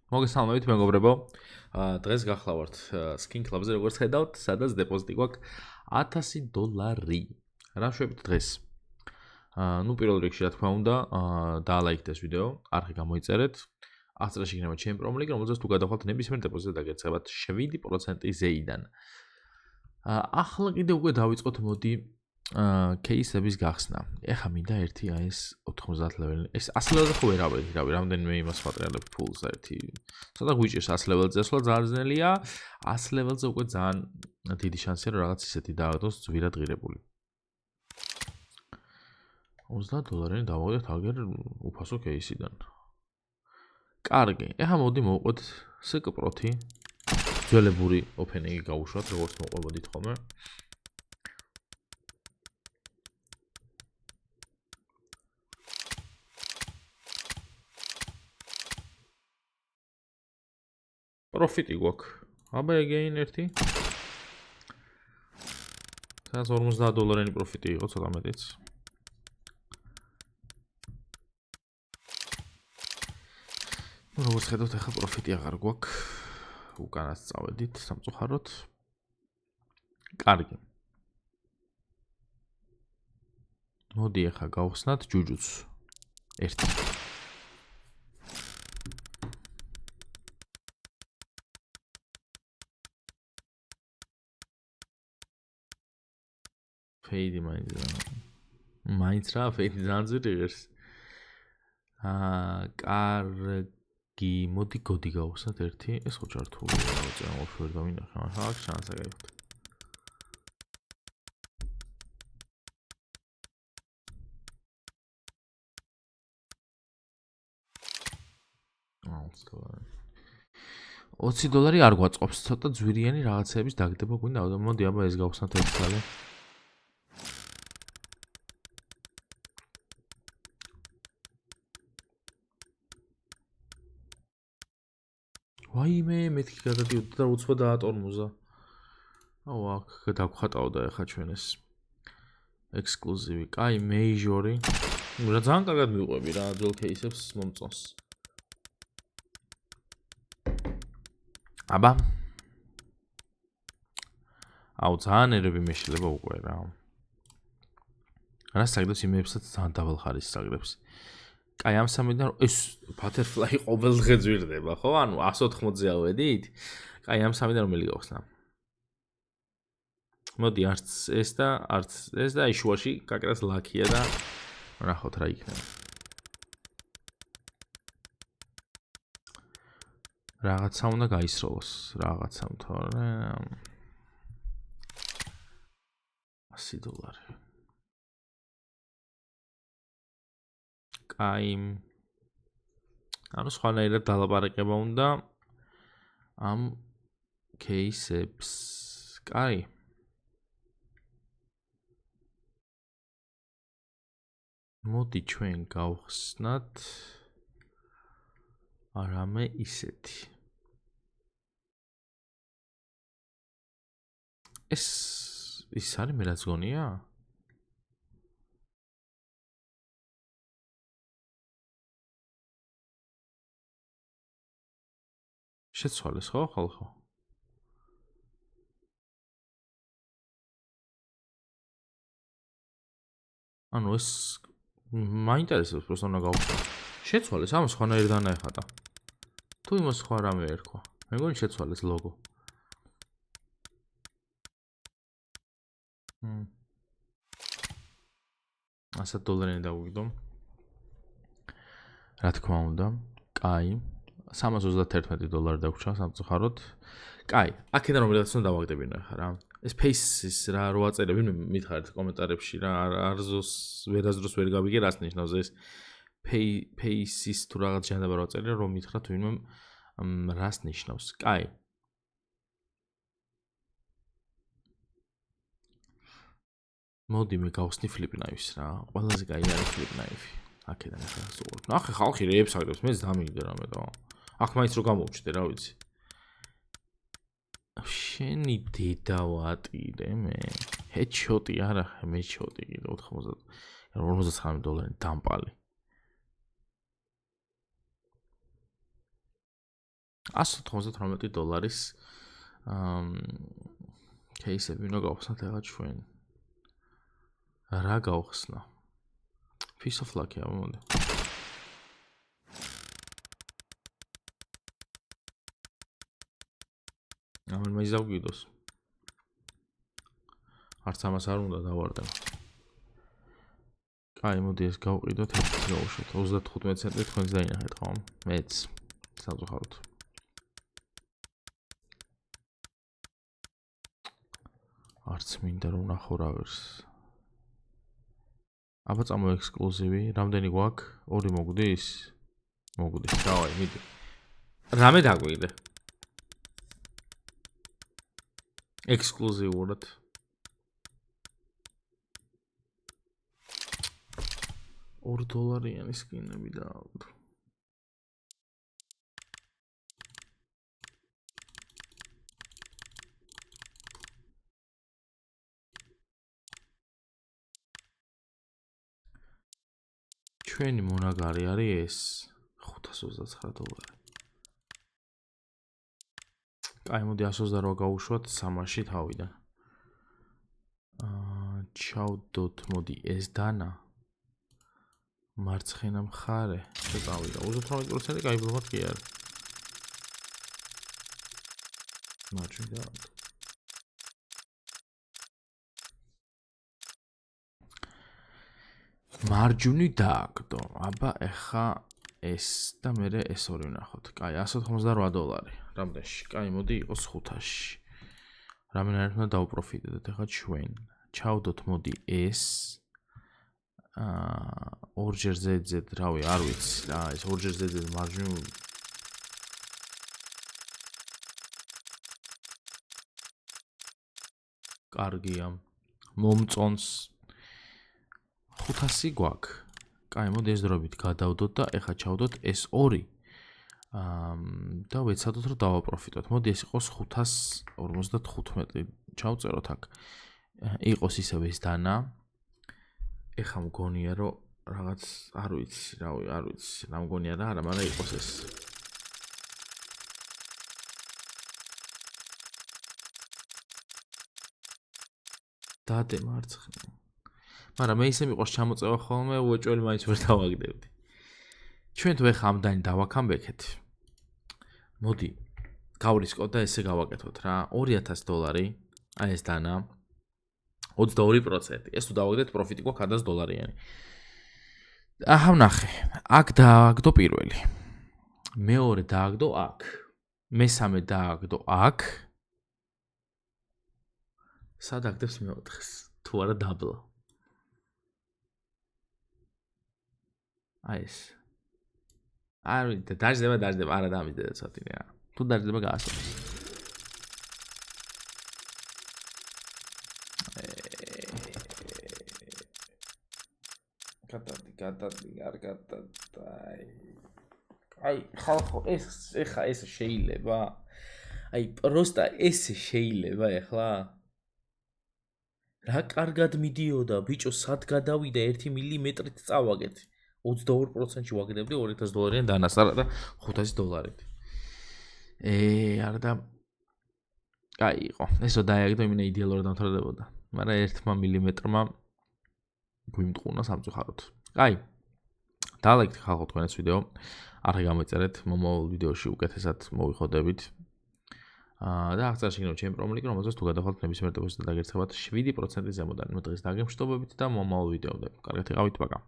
მოგესალმებით მეგობრებო. დღეს გახლავართ Skin Club-ზე, როგორც ხედავთ, სადაც დეპოზიტი გვაქვს $1000. რა შვებით დღეს? პირველ რიგში რა თქმა უნდა, დაალაიქეთ ეს ვიდეო, არხი გამოიწერეთ. აღწერაში იქნება ჩემი პრომლინკი, რომელზეც თუ გადავხვალთ ნებისმიერ დეპოზიტზე დაგერწევათ 7% ზეიდან. ახლა კიდე უკვე დავიწყოთ, მოდი кейსების გახსნა. ეხა მინდა ერთი ეს 90 ლეველი. ეს 100 ლეველზე ხო ვერ ავედი, რავი, რამდენიმე იმას ვატრიალებ ფულს ერთი. ცოტა გვიჭირს 100 ლეველზე ასვლა, ძალიან ძნელია. 100 ლეველზე უკვე ძალიან დიდი შანსია, რომ რაღაც ისეთი დააგდოს ძვირად ღირებული. $30 დავაგდეთ აგერ უფასო кейსიდან. კარგი, ეხა მოდი მოვყვეთ SK-Pro-თი. ძველებური ოფენინგი გავუშვათ, როგორც მოყვებოდით ხოლმე. პროფიტი გვაქვს. აბა again ერთი. სადაც $50 პროფიტი იყო, ცოტა მეტიც. როგორც ხედავთ, ახლა პროფიტი აღარ გვაქვს. უკანაც წავედით სამწუხაროდ. კარგი. მოდი ახლა გავხსნათ ჯუჯუც. ერთი. ფეიდი მაინც რა, ფეიდი ძალიან ძვირი ღირს. კარგი, მოდი გოდი გავხსნათ ერთი. ეს ხო ჩართული რა, ვერ დავინახე, მაგრამ აქ შანსი გაიგოთ. $20 არ გვაწყობს, ცოტა ძვირიანი რაღაცეების დაგდება გვინდა. მოდი აბა ეს გავხსნათ ერთი თვალი. ვაიმე, მეთქი გადადიოდა და უცბად დაატორმუზა. აუ, აქ დაგხვატავდა ახლა ჩვენ ეს ექსკლუზივი. კაი, მეიჟორი. რა ძალიან კარგად მიყვები რა, ძველ кейსებს მომწონს. აბა. აუ, ძალიან ერები მეშლება უკვე რა. რა საგდებს იმებსაც ძალიან დაბალ ხარისხს საგდებს. კაი, ამ სამიდან ეს ბატერფლაი ყოველ დღე ძვირდება, ხო? ანუ 180-ზე ავედით? კაი, ამ სამიდან რომელი გავხსნა? მოდი, არც ეს და არც ეს და შუაში კაკრას ლაქია და ნახოთ რა იქნება. რაღაცა უნდა გაისროლოს, რაღაცა თორე $100. კაი. ანუ სხვანაირად დალაპარაკება უნდა ამ кейსებს. კაი. მოდი ჩვენ გავხსნათ არამე ისეთი. ეს არის მე რაც გონია? შეცვალეს ხო ხალხო? ანუ ეს მაინტერესებს просто უნდა გავხსნა. შეცვალეს, ამ სხვანაირ დანაეხადა. თუ იმას სხვა რამე ერქვა. მეგონი შეცვალეს ლოგო. $100 დავუგდო. რა თქმა უნდა. კაი. $331 დაგვრჩა სამწუხაროდ. კაი, აქედან რომელიღაც უნდა დავაგდებინო ახლა რა. ეს ფეისის რა რო აწერე, ვინმე მითხარით კომენტარებში რა, არზოს ვერაზროს ვერ გავიგე, რას ნიშნავს ეს ფეისის თუ რაღაც ჟანდება რო აწერე, რომ მითხრათ ვინმე რას ნიშნავს. კაი. მოდი მე გავხსნი ფლიპნაივს რა. ყველაზე კაი არის ფლიპნაივი. აქედან ახლა სწორად. ნახე ხალხი რეებს აგდებს, მე დამიგდე რამე და. აქ მაინც რო გამოვჭდე, რა ვიცი. შენი დედა ვატირე მე. ჰედშოტი არა, მეჩოტი კიდე $59 დამპალი. $198 кейსები უნდა გავხსნათ ახლა ჩვენ. რა გავხსნა? Piece of luck-ია, მოდი. ამან მაინც დავგვიდოს. არც ამას არ უნდა დავარდე. აი, მოდი ეს გავყიდოთ, ეს გავუშვათ. 35 ცენტი თქვენს დაინახეთ, ხო? მეც სამწუხაროდ. არც მინდა რომ ნახო რა ვერს. აბა წამო ექსკლუზივი, რამდენი გვაქვს? 2 მოგვდის? მოგვდის. დავაი, მიდი. რამე დაგვიგდე? ექსკლუზიურად. $2 სკინები და ჩვენი მონაგარი არის ეს $529. აი, მოდი 128 გავუშვათ 300-ში თავიდან. ჩავდოთ, მოდი ეს დანა. მარცხენა მხარე, შევავიდა. 38% გაიბლობათ კი არა. მარჯვნიდან. მარჯვნი დააგდო. აბა, ეხა ეს და მერე ეს ორი ვნახოთ. კაი, $198. რამდენში? კაი, მოდი იყოს 500-ში. რამდენად უნდა დავპროფიტდეთ ეხა ჩვენ. ჩავდოთ, მოდი ეს 2-ჯერ ZZ, რავი, არ ვიცი რა, ეს 2-ჯერ ZZ მარჯვნივ კარგია. მომწონს 500 გვაქვს. კაი, მოდი ეს დროებით გადავდოთ და ეხა ჩავდოთ ეს 2. და ვეცადოთ რომ დავაპროფიტოთ. მოდი ეს იყოს 555. ჩავწეროთ აქ. იყოს ისევ ეს დანა. ეხა მგონია რომ რაღაც არ ვიცი, რავი, არ ვიცი, რა მგონია რა არა, მაგრამ იყოს ეს. დადე მარცხნივ. მაგრამ მე ისე მიყვარს ჩამოწევა ხოლმე, უეჭველი მაინც ვერ დავაგდებდი. ჩვენ თუ ეხა ამდანი დავაქამბექეთ. მოდი, გავრისკოთ და ესე გავაკეთოთ რა. $2000, აი ეს დანა. 22%. ეს თუ დავაგდეთ პროფიტი გვაქვს $100-იანი. აჰა ვნახე. აქ დააგდო პირველი. მეორე დააგდო აქ. მესამე დააგდო აქ. სად აგდებს მეოთხეს? თუ არა დაბლა. აი ეს. არ ვიცი, დაждდება, არა დამიძდა ცოტინე რა. თუ დაждდება გაასწორებს. გადადი, არ გადადი. აი, ხალხო, ეს ეხა ეს შეიძლება? აი, პროსტა ეს შეიძლება ეხლა? რა კარგად მიდიოდა, ბიჭო, სად გადავიდა 1 მილიმეტრით წავაგეთ. 22%-ში ვაგდებდი $2000-იან დანას არა და $500. არა და აი იყო. ესო დაიაგდო, იმინა იდეალურად დამთავრდებოდა. მაგრამ 1 მილიმეტრმა გვიმტყუნა სამწუხაროდ. აი. დალაიქეთ ხალხო თქვენს ვიდეო. არხი გამოიწერეთ, მომავალ ვიდეოში უკეთესად მოვიხოდებით. და აღწერაში იქნება ჩემი პრომოლინკი, რომელზეც თუ გადახვალთ ნებისმიერ დეპოზიტზე დაგერცხებათ 7% ზემოდან. დღეს დაგემშვიდობებით და მომავალ ვიდეომდე. კარგად იყავით, პაკა.